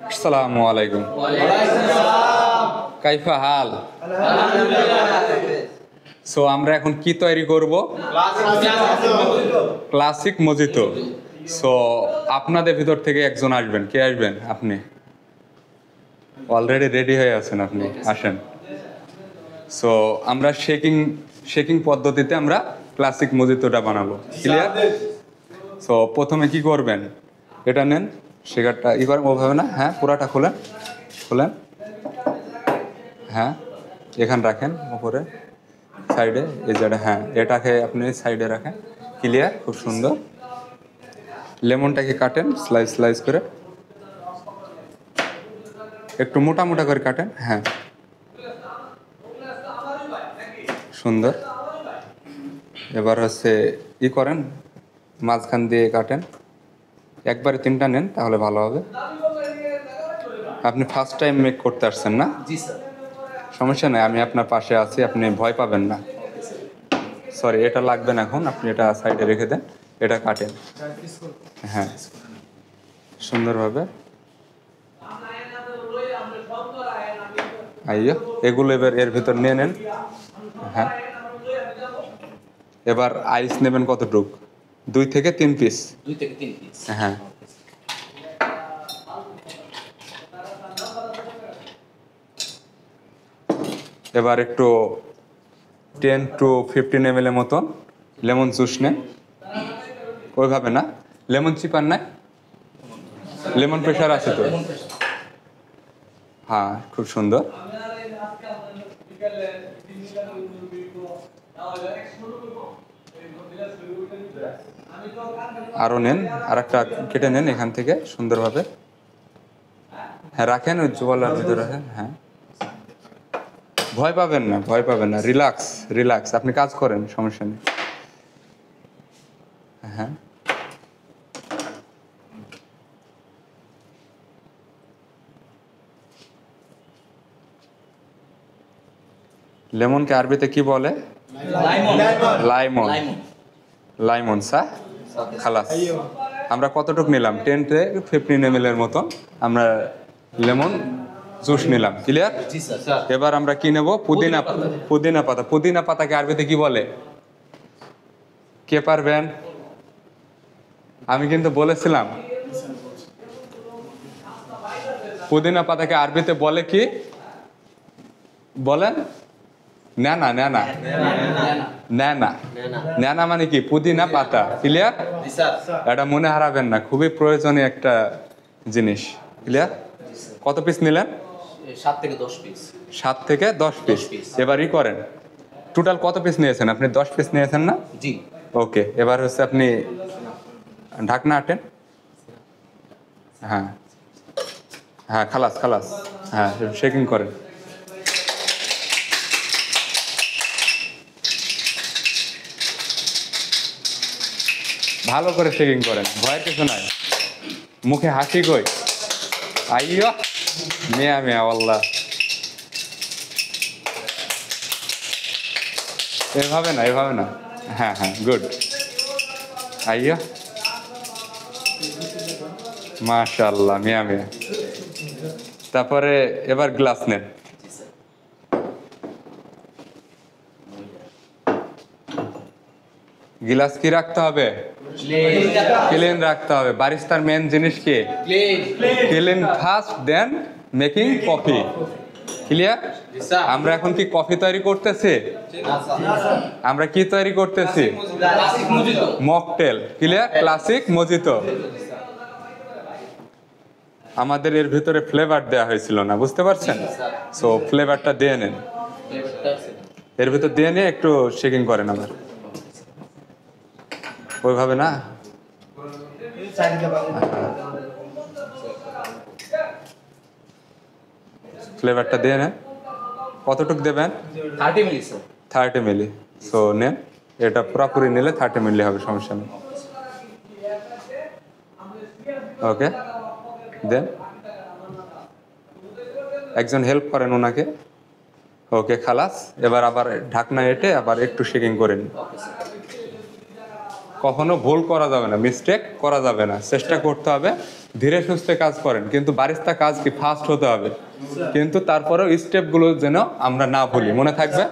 আসসালামু আলাইকুম। কাইফা হাল? সো আমরা এখন কি তৈরি করব? Classic mojito. সো আপনাদের ভিতর থেকে একজন আসবেন। কে আসবেন? আপনি অলরেডি রেডি হয়ে আছেন, আপনি আসেন। সো আমরা শেকিং পদ্ধতিতে আমরা ক্লাসিক মজিতোটা বানাবো। ক্লিয়ার? সো প্রথমে কি করবেন, এটা নেন, শেকারটা করেন ওভাবে না, হ্যাঁ পুরাটা খোলেন, হ্যাঁ এখানে রাখেন উপরে সাইডে, এই জায়গাটা, হ্যাঁ এটাকে আপনি সাইডে রাখেন। ক্লিয়ার? খুব সুন্দর। লেমনটাকে কাটেন স্লাইস করে, একটু মোটা মোটা করে কাটেন, হ্যাঁ সুন্দর। এবার হচ্ছে করেন, মাঝখান দিয়ে কাটেন, একবারে 3টা নেন তাহলে ভালো হবে। আপনি ফার্স্ট টাইম মেক করতে আসছেন না? জি স্যার। সমস্যা নাই, আমি আপনার পাশে আছি, আপনি ভয় পাবেন না। সরি, এটা লাগবে না এখন, আপনি এটা সাইডে রেখে দেন, এটা কাটেন, হ্যাঁ সুন্দরভাবে। আইয়া এগুলো এবার এর ভিতর নিয়ে নেন, হ্যাঁ। এবার আইস নেবেন কতটুক? 2 থেকে 3 পিস। 2 থেকে 3 পিস, হ্যাঁ। এবার একটু 10 to 15 ml এর মতন লেমন জুস নেন। ওইভাবে না, লেমন চিপার নাই, লেমন প্রেশার আছে তো? হ্যাঁ খুব সুন্দর। আরও নেন, আর একটা কেটে নেন এখান থেকে সুন্দরভাবে, হ্যাঁ রাখেন ওই জোয়ালার ভিতরে রাখেন, হ্যাঁ ভয় পাবেন না, রিল্যাক্স, আপনি কাজ করেন, সমস্যা নেই, হ্যাঁ। লেমনকে আরবিতে কি বলে? লাইমন সা খালাস। আমরা কতটুক নিলাম? 10 থেকে 15 ml এর মতন আমরা লেমন জুস নিলাম। ক্লিয়ার? জি স্যার। এবার আমরা কি নেব? পুদিনা পাতা। পুদিনা পাতাকে আরবিতে কি বলে? কে পারবেন? আমি কিন্তু বলেছিলাম পুদিনা পাতাকে আরবিতে বলে কি? বলেন? ন্যানা মানে কি? পুদিনা পাতা। ক্লিয়ার? জি স্যার। এটা মনে হারাবেন না, খুবই প্রয়োজনীয় একটা জিনিস। ক্লিয়ার? কত পিস নিলেন? 7 থেকে 10 পিস। 7 থেকে 10 পিস। এবার করেন, টোটাল কত পিস নিয়েছেন আপনি? 10 পিস নিয়েছেন না? জি। ওকে, এবার হচ্ছে আপনি ঢাকনা আটেন, হ্যাঁ খালাস, হ্যাঁ শেকিং করেন। ভালো করে শেকিং করেন, ভয়ের কিছু নাই, মুখে হাসি কই? আইয়ো মিয়া আল্লাহ, এভাবে না, হ্যাঁ গুড। আইয়ো মাশাআল্লাহ, মিয়া। তারপরে এবার গ্লাস নেন, গ্লাস কি রাখতে হবে? ক্লিন রাখতে হবে। বারিস্তার মেন জিনিস কি? Clean first then making coffee. Clear? আমরা এখন কি কফি তৈরি করতেছি? আমরা কি তৈরি করতেছি? মকটেল। ক্লিয়ার? Classic mojito. আমাদের এর ভিতরে ফ্লেভার দেওয়া হয়েছিল না, বুঝতে পারছেন? সো ফ্লেভারটা দিয়ে নেন, এর ভিতর দিয়ে নিয়ে একটু শেকিং করেন। আবার ওইভাবে না, ফ্লেভারটা দিয়ে নেন। কতটুক দেবেন? 30 মিলি স্যার। 30 মিলি। সো নেন, এটা পুরোপুরি নিলে 30 মিলি হবে, সমস্যা নেই। ওকে দেন, একজন হেল্প করেন ওনাকে। ওকে খালাস। এবার আবার ঢাকনা এঁটে আবার একটু শেকিং করেন। কখনো ভুল করা যাবে না, মিস্টেক করা যাবে না, চেষ্টা করতে হবে ধীরে সুস্থে কাজ করেন, কিন্তু বারিস্তা কাজ কি ফাস্ট হতে হবে, কিন্তু তারপরেও স্টেপগুলো যেন আমরা না ভুলি, মনে থাকবে।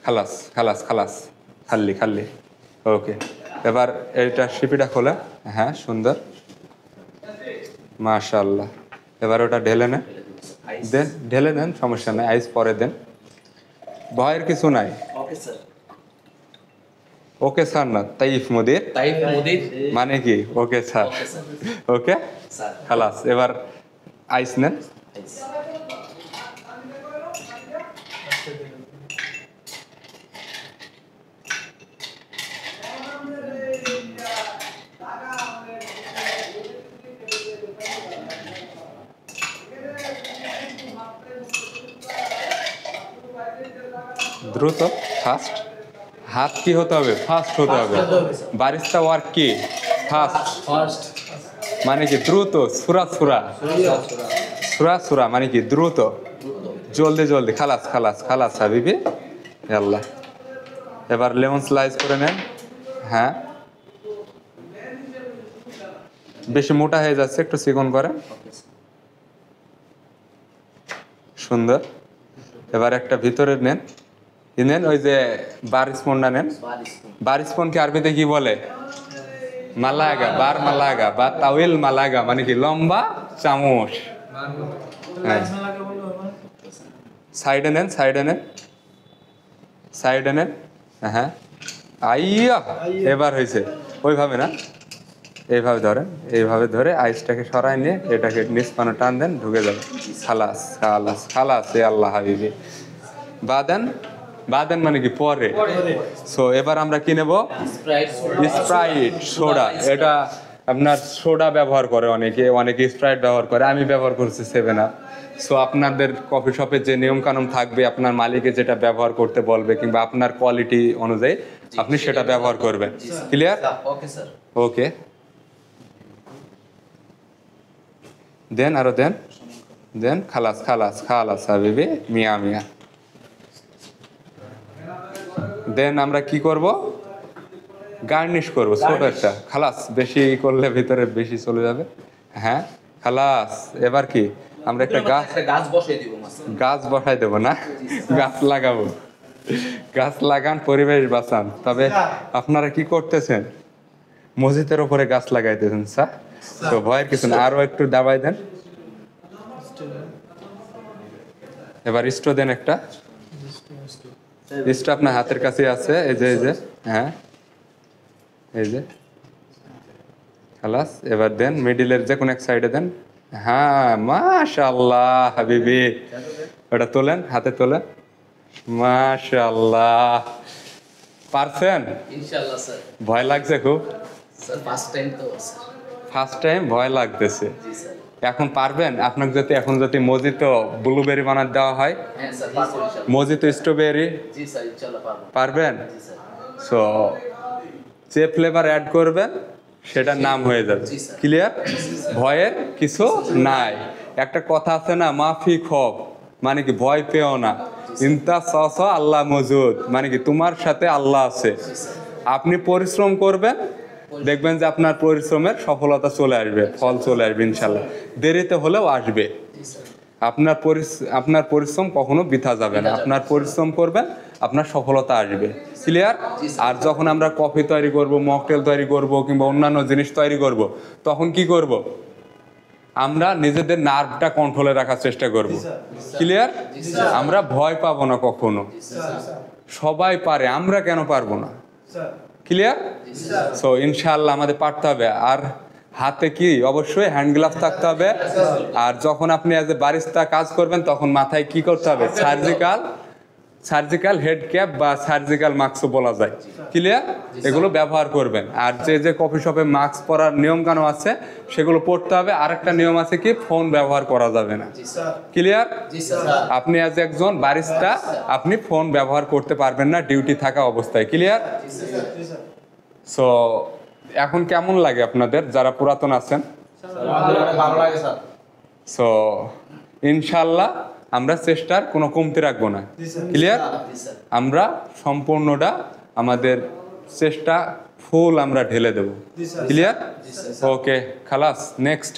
খালাস খালাস খালাস, খাল্লি খাল্লি, ওকে। এবার এইটা সিপিটা খোলে, হ্যাঁ সুন্দর, মাশাআল্লাহ। এবার ওটা ঢেলে নেন, দেন ঢেলে দেন, সমস্যা নেই, আইস পরে দেন, ভয়ের কিছু নাই। Okay sir. ওকে স্যার না, তাইফ মুদির তাইফ মুদির মানে কি okay sir, okay sir. Okay sir খালাস। এবার আইস নেন, আইস। দ্রুত ফাস্ট, হাত কি হতে হবে, ফাস্ট হতে হবে। বারিস্তা ওয়ার্ক কি ফাস্ট, ফার্স্ট মানে কি দ্রুত, সুরা সুরা, সুরা সুরা মানে কি দ্রুত, জলদি জলদি, খালাস খালাস খালাস হাবিবি, আল্লাহ। এবার লেমন স্লাইস করে নেন, হ্যাঁ বেশি মোটা হয়ে যাচ্ছে, একটু চিকন করেন, সুন্দর। এবার একটা ভিতরে নেন, নেন ওই যে বার স্পুনটা নেন। বার স্পুনকে আরবিতে কি বলে, মালাগা, বার মালাগা বা তাওয়েল মালাগা মানে কি লম্বা চামচ। হ্যাঁ সাইডে নেন, সাইডে নেন, সাইডে নেন, হ্যাঁ আইয়া, এবার হয়েছে, ওইভাবে না, এইভাবে ধরেন, এইভাবে ধরে আইসটাকে সরাই নিয়ে এটাকে নিষ্পানো টান দেন, ঢুকে যাবে, খালাস খালাস খালাস, এ আল্লাহ হাবিবি। বাদেন, বাদেন মানে কি পরে। সো এবার আমরা কি নেব, স্প্রাইট সোডা। এটা আপনার সোডা ব্যবহার করে অনেকে, অনেকে স্প্রাইট ব্যবহার করে, আমি ব্যবহার করছি 7 আপ। সো আপনাদের কফি শপে যে নিয়ম কানুন থাকবে, আপনার মালিকে যেটা ব্যবহার করতে বলবে কিংবা আপনার কোয়ালিটি অনুযায়ী আপনি সেটা ব্যবহার করবেন, ক্লিয়ার? Okay sir. ওকে দেন, আরো দেন, দেন, খালাস খালাস খালাস হাবিবি, মিয়া মিয়া। দেন আমরা কি করব, গার্নিশ করব ছোট একটা, খালাস, বেশি করলে ভিতরে বেশি চলে যাবে, হ্যাঁ খালাস। এবার কি আমরা একটা গাছ বসিয়ে দিব মাস্টার। গাছ বসাই দেবো না, গাছ লাগাবো, গাছ লাগান, পরিবেশ বাঁচান। তবে আপনারা কি করতেছেন, মসজিদের উপরে গাছ লাগাইতেছেন স্যার, তো ভয়ের কিছু না, আরো একটু দাবাই দেন। এবার স্টো দেন একটা, স্টো আপনার হাতের কাছে আছে, এই যে, এই যে, হ্যাঁ এই যে, খালাস। এবার দেন মিডিলের যে কোনো এক সাইডে দেন, হ্যাঁ মাশাআল্লাহ হাবিবি, ওটা তোলেন, হাতে তোলেন, মাশাআল্লাহ। পারছেন? ইনশাআল্লাহ স্যার। ভয় লাগছে খুব? স্যার ফার্স্ট টাইম তো স্যার। ফার্স্ট টাইম ভয় লাগতেছে, জি স্যার। এখন পারবেন? আপনাকে যদি এখন যদি মজিতো ব্লুবেরি বানাতে দেওয়া হয়, হ্যাঁ স্যার পারবো ইনশাআল্লাহ। মজিতো স্ট্রবেরি, জি স্যার ইনশাআল্লাহ পারবো। পারবেন? জি স্যার। সো যে ফ্লেভার অ্যাড করবেন সেটার নাম হয়ে যাবে, জি স্যার। ক্লিয়ার? ভয়ের কিছু নাই। একটা কথা আছে না, মাফি খব মানে কি ভয় পেও না, ইনতা সস আল্লাহ মজুদ মানে কি তোমার সাথে আল্লাহ আছে। আপনি পরিশ্রম করবেন, দেখবেন যে আপনার পরিশ্রমের সফলতা চলে আসবে, ফল চলে আসবে ইনশাল্লাহ, দেরিতে হলেও আসবে। জি স্যার। আপনার পরিশ্রম কখনো বৃথা যাবে না, আপনার পরিশ্রম করবেন, আপনার সফলতা আসবে, ক্লিয়ার? আর যখন আমরা কফি তৈরি করব, মকটেল তৈরি করব কিংবা অন্যান্য জিনিস তৈরি করব, তখন কি করব, আমরা নিজেদের নার্ভটা কন্ট্রোলে রাখার চেষ্টা করব, ক্লিয়ার? আমরা ভয় পাবো না কখনো, সবাই পারে, আমরা কেন পারবো না, ক্লিয়ার? সো ইনশাআল্লাহ আমাদের পারতে হবে। আর হাতে কি অবশ্যই হ্যান্ড গ্লাভস থাকতে হবে। আর যখন আপনি অ্যাজ এ বারিস্তা কাজ করবেন, তখন মাথায় কি করতে হবে, সার্জিক্যাল হেড ক্যাপ বা সার্জিক্যাল মাস্কও বলা যায়, ক্লিয়ার? এগুলো ব্যবহার করবেন। আর যে কফি শপে মাস্ক পরার নিয়ম কানুন আছে সেগুলো পড়তে হবে। আরেকটা নিয়ম আছে কি, ফোন ব্যবহার করা যাবে না, ক্লিয়ার? আপনি অ্যাজ একজন বারিস্তা আপনি ফোন ব্যবহার করতে পারবেন না ডিউটি থাকা অবস্থায়, ক্লিয়ার? সো এখন কেমন লাগে আপনাদের যারা পুরাতন আছেন? ভালো লাগে স্যার। সো ইনশাল্লাহ আমরা চেষ্টার কোনো কমতি রাখবো না, ক্লিয়ার? আমরা সম্পূর্ণটা আমাদের চেষ্টা ফুল আমরা ঢেলে দেব। ক্লিয়ার? ওকে খালাস, নেক্সট।